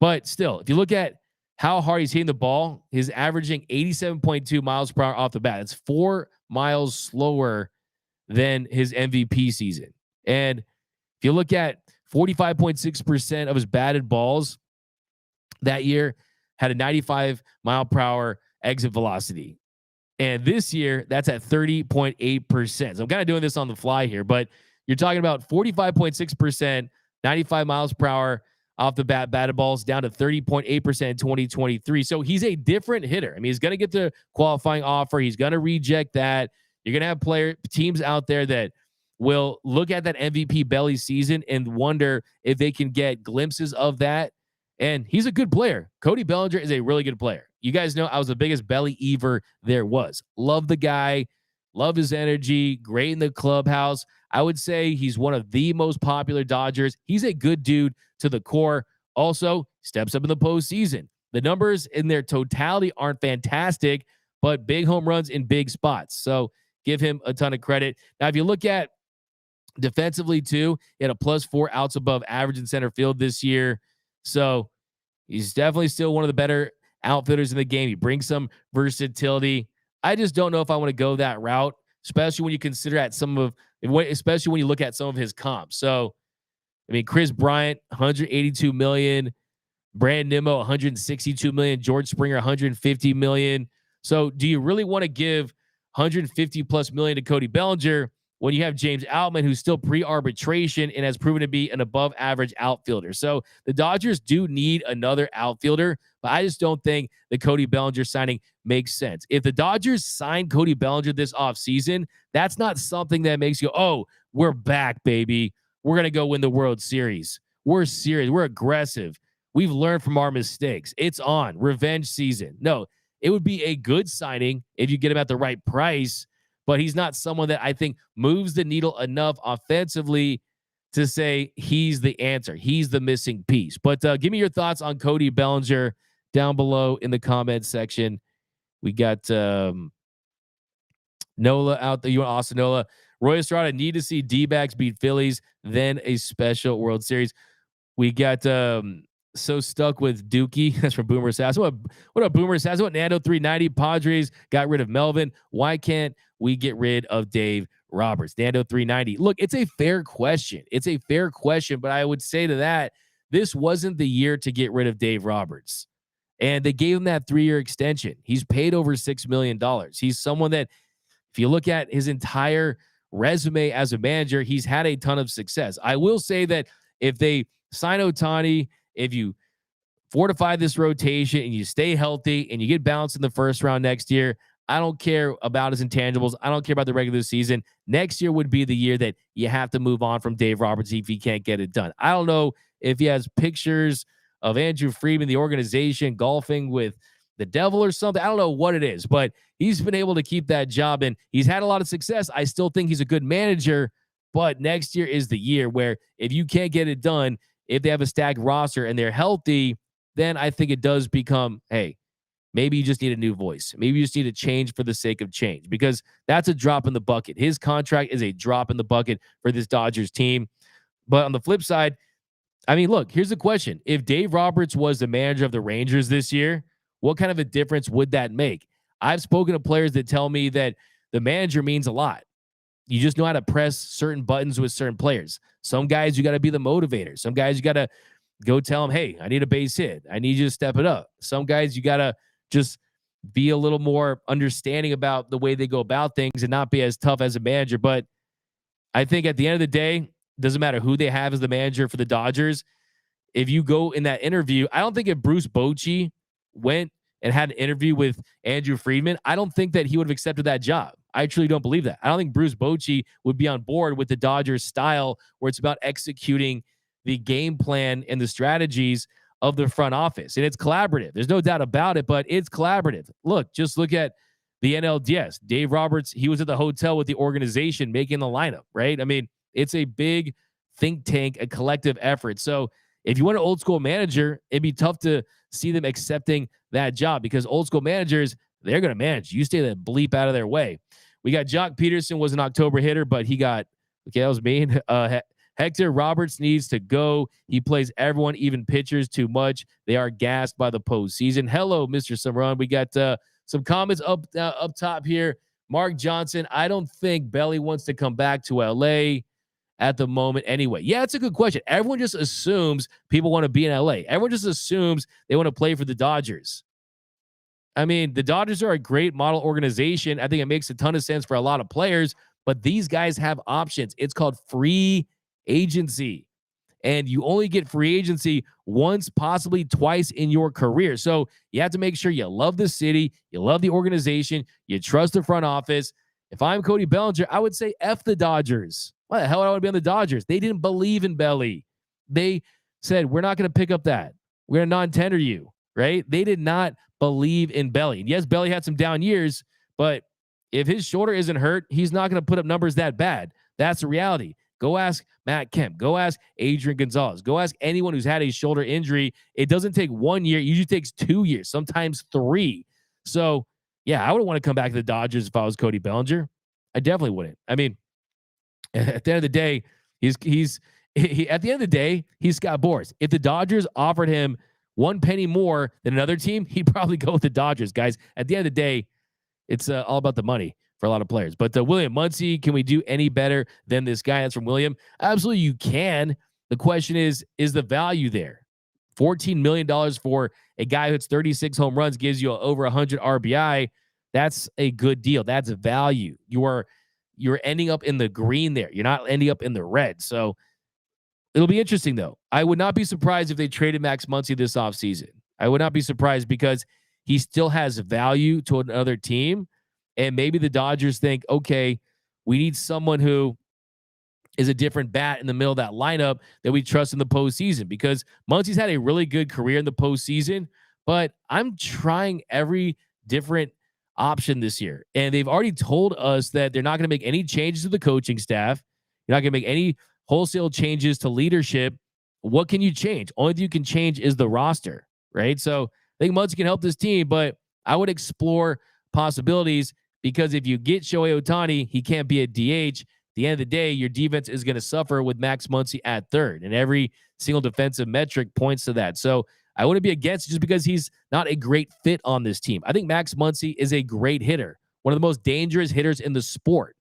S1: But still, if you look at how hard he's hitting the ball, he's averaging 87.2 miles per hour off the bat. It's 4 miles slower than his MVP season. And if you look at 45.6% of his batted balls that year had a 95 mile per hour exit velocity. And this year, that's at 30.8%. So I'm kind of doing this on the fly here, but you're talking about 45.6%, 95 miles per hour off the bat, batted balls down to 30.8% in 2023. So he's a different hitter. I mean, he's going to get the qualifying offer. He's going to reject that. You're going to have teams out there that will look at that MVP Belly season and wonder if they can get glimpses of that. And he's a good player. Cody Bellinger is a really good player. You guys know I was the biggest Belly Ever there was. Love the guy. Love his energy. Great in the clubhouse. I would say he's one of the most popular Dodgers. He's a good dude to the core. Also, steps up in the postseason. The numbers in their totality aren't fantastic, but big home runs in big spots. So give him a ton of credit. Now, if you look at defensively too, he had a +4 outs above average in center field this year. So he's definitely still one of the better outfielders in the game. He brings some versatility. I just don't know if I want to go that route, especially when you consider especially when you look at some of his comps. So, I mean, Chris Bryant, $182 million, Brand Nimmo, $162 million, George Springer, $150 million. So do you really want to give $150+ million to Cody Bellinger when you have James Outman, who's still pre-arbitration and has proven to be an above average outfielder? So the Dodgers do need another outfielder, but I just don't think the Cody Bellinger signing makes sense. If the Dodgers sign Cody Bellinger this offseason, that's not something that makes you, oh, we're back, baby. We're going to go win the World Series. We're serious. We're aggressive. We've learned from our mistakes. It's on. Revenge season. No, it would be a good signing if you get him at the right price, but he's not someone that I think moves the needle enough offensively to say he's the answer. He's the missing piece. But give me your thoughts on Cody Bellinger down below in the comment section. We got Nola out there. You want Austin Nola? Roy Estrada, need to see D-backs beat Phillies, then a special World Series. We got so stuck with Dookie. That's from Boomer Sass. What up, Boomer Sass? What Nando 390? Padres got rid of Melvin. Why can't we get rid of Dave Roberts? Dando 390. Look, it's a fair question. It's a fair question, but I would say to that, this wasn't the year to get rid of Dave Roberts. And they gave him that 3-year extension. He's paid over $6 million. He's someone that, if you look at his entire resume as a manager, he's had a ton of success. I will say that if they sign Ohtani, if you fortify this rotation and you stay healthy and you get balanced in the first round next year, I don't care about his intangibles. I don't care about the regular season. Next year would be the year that you have to move on from Dave Roberts if he can't get it done. I don't know if he has pictures of Andrew Friedman, the organization, golfing with the devil or something. I don't know what it is, but he's been able to keep that job and he's had a lot of success. I still think he's a good manager, but next year is the year where if you can't get it done, if they have a stacked roster and they're healthy, then I think it does become, hey, maybe you just need a new voice. Maybe you just need a change for the sake of change, because that's a drop in the bucket. His contract is a drop in the bucket for this Dodgers team. But on the flip side, I mean, look, here's the question. If Dave Roberts was the manager of the Rangers this year, what kind of a difference would that make? I've spoken to players that tell me that the manager means a lot. You just know how to press certain buttons with certain players. Some guys, you got to be the motivator. Some guys, you got to go tell them, hey, I need a base hit. I need you to step it up. Some guys, you got to just be a little more understanding about the way they go about things and not be as tough as a manager. But I think at the end of the day, doesn't matter who they have as the manager for the Dodgers. If you go in that interview, I don't think if Bruce Bochy went and had an interview with Andrew Friedman, I don't think that he would have accepted that job. I truly don't believe that. I don't think Bruce Bochy would be on board with the Dodgers style where it's about executing the game plan and the strategies of the front office. And it's collaborative. There's no doubt about it, but it's collaborative. Look, just look at the NLDS. Dave Roberts, he was at the hotel with the organization making the lineup, right? I mean, it's a big think tank, a collective effort. So if you want an old school manager, it'd be tough to see them accepting that job, because old school managers, they're going to manage. You stay the bleep out of their way. We got Jock Peterson was an October hitter, but he got, okay, that was mean. Hector Roberts needs to go. He plays everyone, even pitchers, too much. They are gassed by the postseason. Hello, Mr. Samran. We got some comments up top here. Mark Johnson, I don't think Belly wants to come back to LA at the moment anyway. Yeah, it's a good question. Everyone just assumes people want to be in LA. Everyone just assumes they want to play for the Dodgers. I mean, the Dodgers are a great model organization. I think it makes a ton of sense for a lot of players, but these guys have options. It's called free agency, and you only get free agency once, possibly twice in your career. So you have to make sure you love the city, you love the organization, you trust the front office. If I'm Cody Bellinger, I would say F the Dodgers. Why the hell would I want to be on the Dodgers? They didn't believe in Belly. They said, we're not going to pick up that. We're going to non-tender you, right? They did not believe in Belly. And yes, Belly had some down years, but if his shoulder isn't hurt, he's not going to put up numbers that bad. That's the reality. Go ask Matt Kemp. Go ask Adrian Gonzalez. Go ask anyone who's had a shoulder injury. It doesn't take 1 year. It usually takes 2 years, sometimes 3. So, yeah, I wouldn't want to come back to the Dodgers if I was Cody Bellinger. I definitely wouldn't. I mean, at the end of the day, he's Scott Boras. If the Dodgers offered him 1 penny more than another team, he'd probably go with the Dodgers, guys. At the end of the day, it's all about the money for a lot of players. But William Muncy, can we do any better than this guy? That's from William. Absolutely, you can. The question is the value there? $14 million for a guy who hits 36 home runs, gives you over 100 RBI. That's a good deal. That's a value. You're ending up in the green there. You're not ending up in the red. So it'll be interesting, though. I would not be surprised if they traded Max Muncy this offseason. I would not be surprised, because he still has value to another team. And maybe the Dodgers think, okay, we need someone who is a different bat in the middle of that lineup that we trust in the postseason, because Muncy's had a really good career in the postseason, but I'm trying every different option this year. And they've already told us that they're not going to make any changes to the coaching staff. You're not going to make any wholesale changes to leadership. What can you change? Only thing you can change is the roster, right? So I think Muncy can help this team, but I would explore possibilities, because if you get Shohei Ohtani, he can't be a DH. At the end of the day, your defense is going to suffer with Max Muncy at third, and every single defensive metric points to that. So I wouldn't be against it just because he's not a great fit on this team. I think Max Muncy is a great hitter. one of the most dangerous hitters in the sport.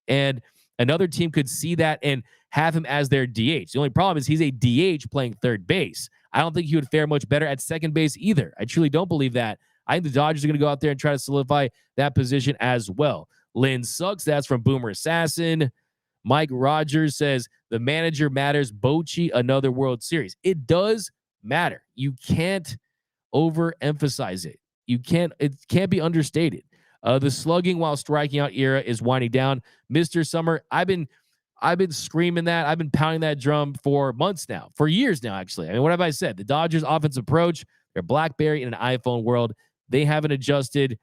S1: And another team could see that and have him as their DH. The only problem is he's a DH playing third base. I don't think he would fare much better at second base either. I truly don't believe that. I think the Dodgers are going to go out there and try to solidify that position as well. Lynn sucks. That's from Boomer Assassin. Mike Rogers says the manager matters. Bochy, another World Series. It does matter. You can't overemphasize it. It can't be understated. The slugging while striking out era is winding down. Mr. Summer, I've been screaming that. I've been pounding that drum for months now, for years now, actually. I mean, what have I said? The Dodgers offensive approach, they're BlackBerry in an iPhone world. They haven't adjusted.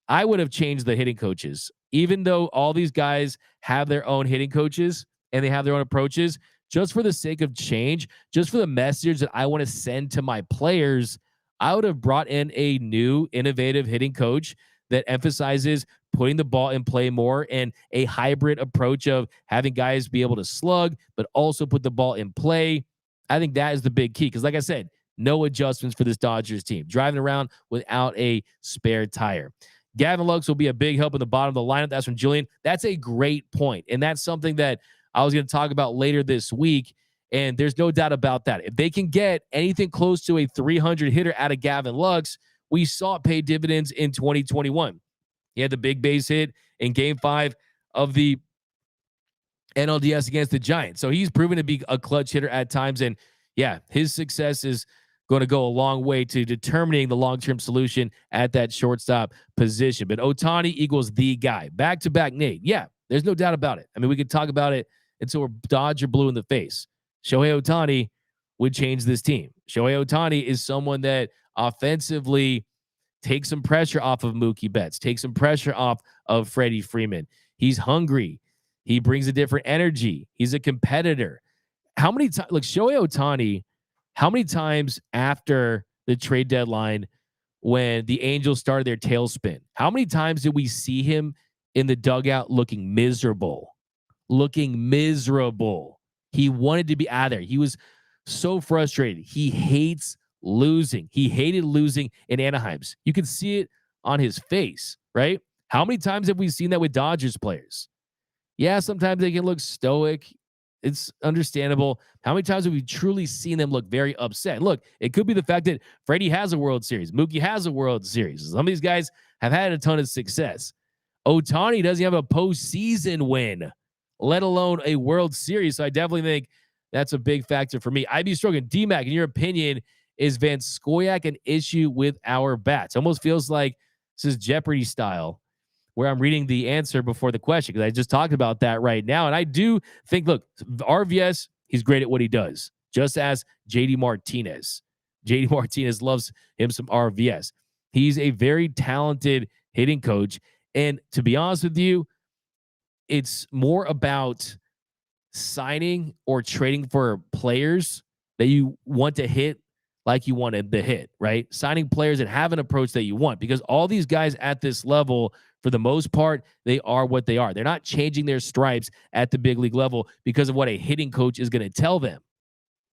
S1: I would have changed the hitting coaches, even though all these guys have their own hitting coaches and they have their own approaches, just for the sake of change, just for the message that I want to send to my players. I would have brought in a new innovative hitting coach that emphasizes putting the ball in play more and a hybrid approach of having guys be able to slug, but also put the ball in play. I think that is the big key. Because like I said, no adjustments for this Dodgers team. Driving around without a spare tire. Gavin Lux will be a big help in the bottom of the lineup. That's from Julian. That's a great point. And that's something that I was going to talk about later this week. And there's no doubt about that. If they can get anything close to a 300 hitter out of Gavin Lux, we saw it pay dividends in 2021. He had the big base hit in Game 5 of the NLDS against the Giants. So he's proven to be a clutch hitter at times. And yeah, his success is going to go a long way to determining the long-term solution at that shortstop position. But Ohtani equals the guy. Back-to-back Nate. Yeah, there's no doubt about it. I mean, we could talk about it until we're Dodger blue in the face. Shohei Ohtani would change this team. Shohei Ohtani is someone that offensively takes some pressure off of Mookie Betts, takes some pressure off of Freddie Freeman. He's hungry. He brings a different energy. He's a competitor. How many times, look, Shohei Ohtani, how many times after the trade deadline when the Angels started their tailspin, how many times did we see him in the dugout looking miserable? He wanted to be out of there. He was so frustrated. He hates losing. He hated losing in Anaheim's. You can see it on his face, right? How many times have we seen that with Dodgers players? Yeah, sometimes they can look stoic. It's understandable. How many times have we truly seen them look very upset? Look, it could be the fact that Freddie has a World Series. Mookie has a World Series. Some of these guys have had a ton of success. Ohtani doesn't have a postseason win, let alone a World Series. So I definitely think that's a big factor for me. I'd be struggling. D-Mac, in your opinion, is Van Scoyoc an issue with our bats? Almost feels like this is Jeopardy style, where I'm reading the answer before the question, because I just talked about that right now. And I do think, look, RVS, he's great at what he does, just as JD Martinez. JD Martinez loves him some RVS. He's a very talented hitting coach. And to be honest with you, it's more about signing or trading for players that you want to hit like you wanted to hit, right? Signing players that have an approach that you want, because all these guys at this level, for the most part, they are what they are. They're not changing their stripes at the big league level because of what a hitting coach is going to tell them.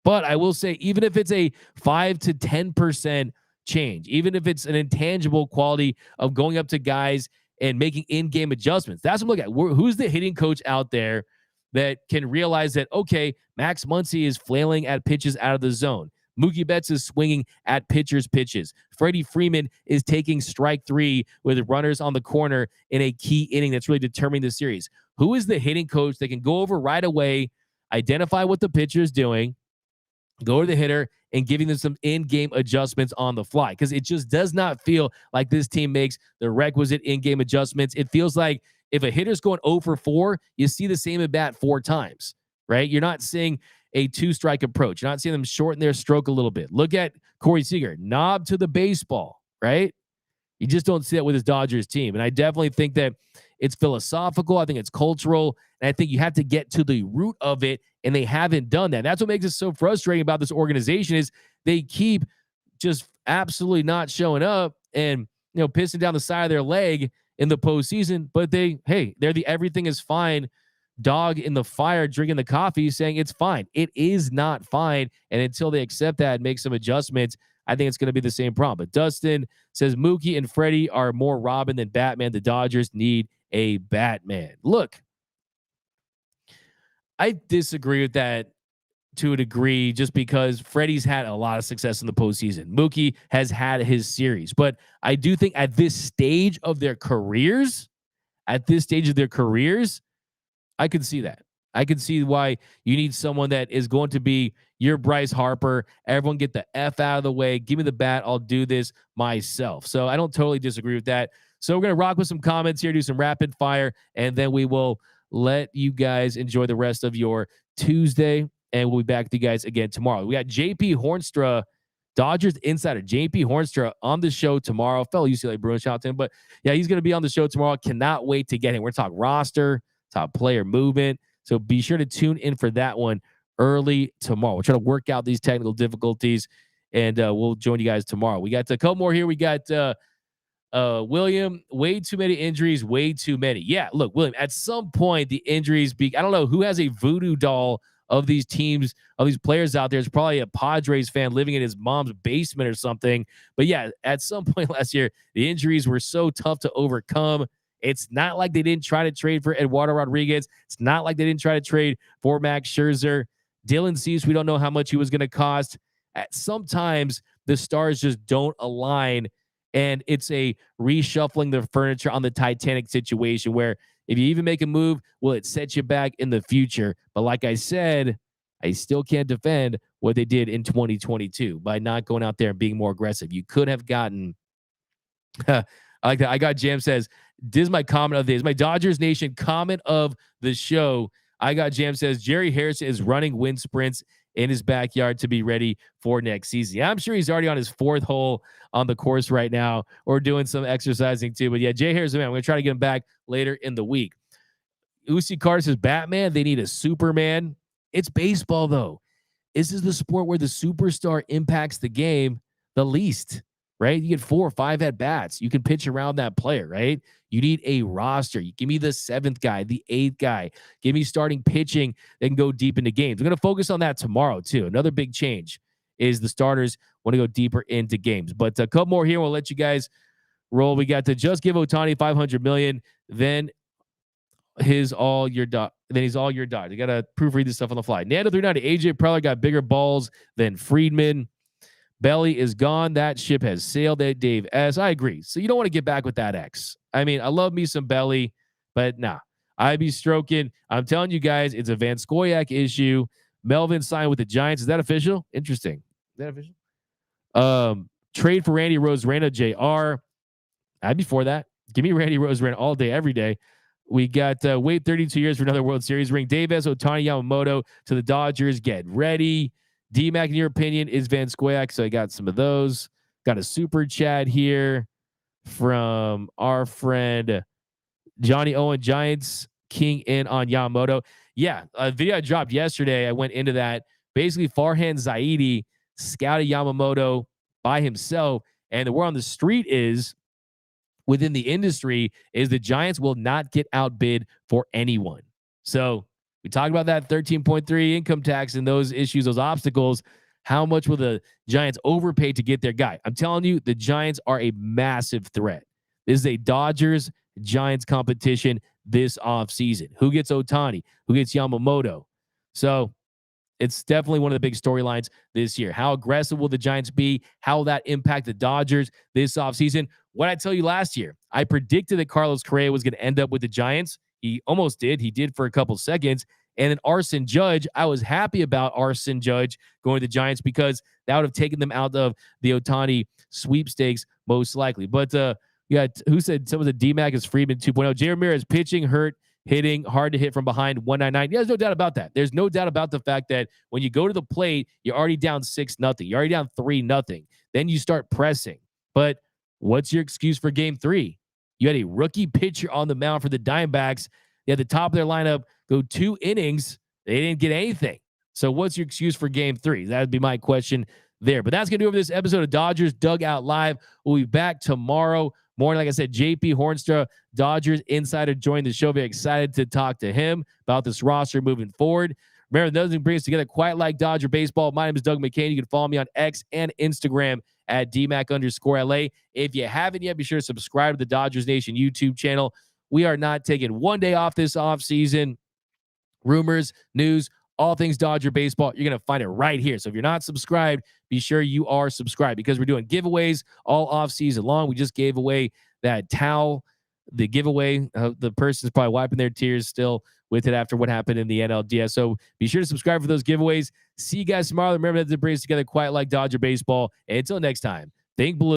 S1: But I will say, even if it's a 5 to 10% change, even if it's an intangible quality of going up to guys and making in-game adjustments, that's what I'm looking at. Who's the hitting coach out there that can realize that, okay, Max Muncy is flailing at pitches out of the zone. Mookie Betts is swinging at pitchers' pitches. Freddie Freeman is taking strike 3 with runners on the corner in a key inning that's really determining the series. Who is the hitting coach that can go over right away, identify what the pitcher is doing, go to the hitter, and giving them some in-game adjustments on the fly? Because it just does not feel like this team makes the requisite in-game adjustments. It feels like if a hitter's going 0 for 4, you see the same at bat 4 times, right? You're not seeing a 2-strike approach. You're not seeing them shorten their stroke a little bit. Look at Corey Seager, knob to the baseball, right? You just don't see that with his Dodgers team. And I definitely think that it's philosophical. I think it's cultural. And I think you have to get to the root of it. And they haven't done that. That's what makes it so frustrating about this organization is they keep just absolutely not showing up and, pissing down the side of their leg in the postseason. But they're the everything is fine dog in the fire drinking the coffee saying it's fine. It is not fine. And until they accept that and make some adjustments, I think it's going to be the same problem. But Dustin says Mookie and Freddie are more Robin than Batman. The Dodgers need a Batman. Look, I disagree with that to a degree just because Freddie's had a lot of success in the postseason. Mookie has had his series. But I do think at this stage of their careers, I could see that. I could see why you need someone that is going to be your Bryce Harper. Everyone get the F out of the way. Give me the bat. I'll do this myself. So I don't totally disagree with that. So we're going to rock with some comments here, do some rapid fire, and then we will let you guys enjoy the rest of your Tuesday. And we'll be back with you guys again tomorrow. We got JP Hornstra, Dodgers insider JP Hornstra on the show tomorrow. Fellow UCLA Bruins, shout out to him. But yeah, he's going to be on the show tomorrow. Cannot wait to get him. We're going to talk roster, top player movement. So be sure to tune in for that one early tomorrow. We'll try to work out these technical difficulties, and we'll join you guys tomorrow. We got a couple more here. We got William, way too many injuries, way too many. Yeah, look, William, at some point, the injuries I don't know who has a voodoo doll of these teams, of these players out there. It's probably a Padres fan living in his mom's basement or something. But yeah, at some point last year, the injuries were so tough to overcome. It's not like they didn't try to trade for Eduardo Rodriguez. It's not like they didn't try to trade for Max Scherzer. Dylan Cease, we don't know how much he was going to cost. Sometimes the stars just don't align, and it's a reshuffling the furniture on the Titanic situation where if you even make a move, will it set you back in the future? But like I said, I still can't defend what they did in 2022 by not going out there and being more aggressive. You could have gotten I like that. I got Jam says, this is my comment of this. My Dodgers Nation comment of the show. I got Jam says, Jerry Harrison is running wind sprints in his backyard to be ready for next season. Yeah, I'm sure he's already on his fourth hole on the course right now or doing some exercising too. But yeah, Jay Harrison, man, I'm going to try to get him back later in the week. Uzi Carter says, Batman, they need a Superman. It's baseball, though. This is the sport where the superstar impacts the game the least, right? You get 4 or 5 at-bats. You can pitch around that player, right? You need a roster. You give me the 7th guy, the 8th guy. Give me starting pitching that can go deep into games. We're going to focus on that tomorrow, too. Another big change is the starters want to go deeper into games. But a couple more here. We'll let you guys roll. We got to just give Ohtani $500 million, then he's all your dot. You got to proofread this stuff on the fly. Nando 390, AJ Preller got bigger balls than Friedman. Belly is gone. That ship has sailed. That Dave S. I agree. So you don't want to get back with that X. I mean, I love me some Belly, but nah. I be stroking. I'm telling you guys, it's a Van Scoyac issue. Melvin signed with the Giants. Is that official? Interesting. Is that official? Trade for Randy Rosarena, JR. I'd be for that. Give me Randy Rosarena all day, every day. We got wait 32 years for another World Series ring. Davis, Ohtani, Yamamoto to the Dodgers. Get ready. D-Mac, in your opinion, is Van Scoyac. So I got some of those. Got a super chat here from our friend Johnny Owen, Giants King in on Yamamoto. Yeah, a video I dropped yesterday. I went into that. Basically, Farhan Zaidi scouted Yamamoto by himself. And the word on the street is, within the industry, is the Giants will not get outbid for anyone. So we talked about that 13.3 income tax and those issues, those obstacles. How much will the Giants overpay to get their guy? I'm telling you, the Giants are a massive threat. This is a Dodgers-Giants competition this offseason. Who gets Ohtani? Who gets Yamamoto? So it's definitely one of the big storylines this year. How aggressive will the Giants be? How will that impact the Dodgers this offseason? What I tell you last year, I predicted that Carlos Correa was going to end up with the Giants. He almost did. He did for a couple seconds. And then Arson Judge, I was happy about Arson Judge going to the Giants because that would have taken them out of the Ohtani sweepstakes most likely. But you got, who said some of the D-Mac is Friedman 2.0? J. Ramirez pitching, hurt, hitting, hard to hit from behind, 199. Yeah, there's no doubt about that. There's no doubt about the fact that when you go to the plate, you're already down 6-0. You're already down 3-0. Then you start pressing. But what's your excuse for game 3? You had a rookie pitcher on the mound for the Diamondbacks. They had the top of their lineup go 2 innings. They didn't get anything. So what's your excuse for game 3? That would be my question there. But that's going to do it for this episode of Dodgers Dugout Live. We'll be back tomorrow morning. Like I said, JP Hornstra, Dodgers insider, joined the show. Very excited to talk to him about this roster moving forward. Remember, nothing brings us together quite like Dodger baseball. My name is Doug McCain. You can follow me on X and Instagram at DMAC_LA. If you haven't yet, be sure to subscribe to the Dodgers Nation YouTube channel. We are not taking one day off this offseason. Rumors, news, all things Dodger baseball, you're going to find it right here. So if you're not subscribed, be sure you are subscribed, because we're doing giveaways all off season long. We just gave away that towel, the giveaway. The person's probably wiping their tears still with it after what happened in the NLDS. So be sure to subscribe for those giveaways. See you guys tomorrow. Remember that it brings together quite like Dodger baseball. And until next time, think blue.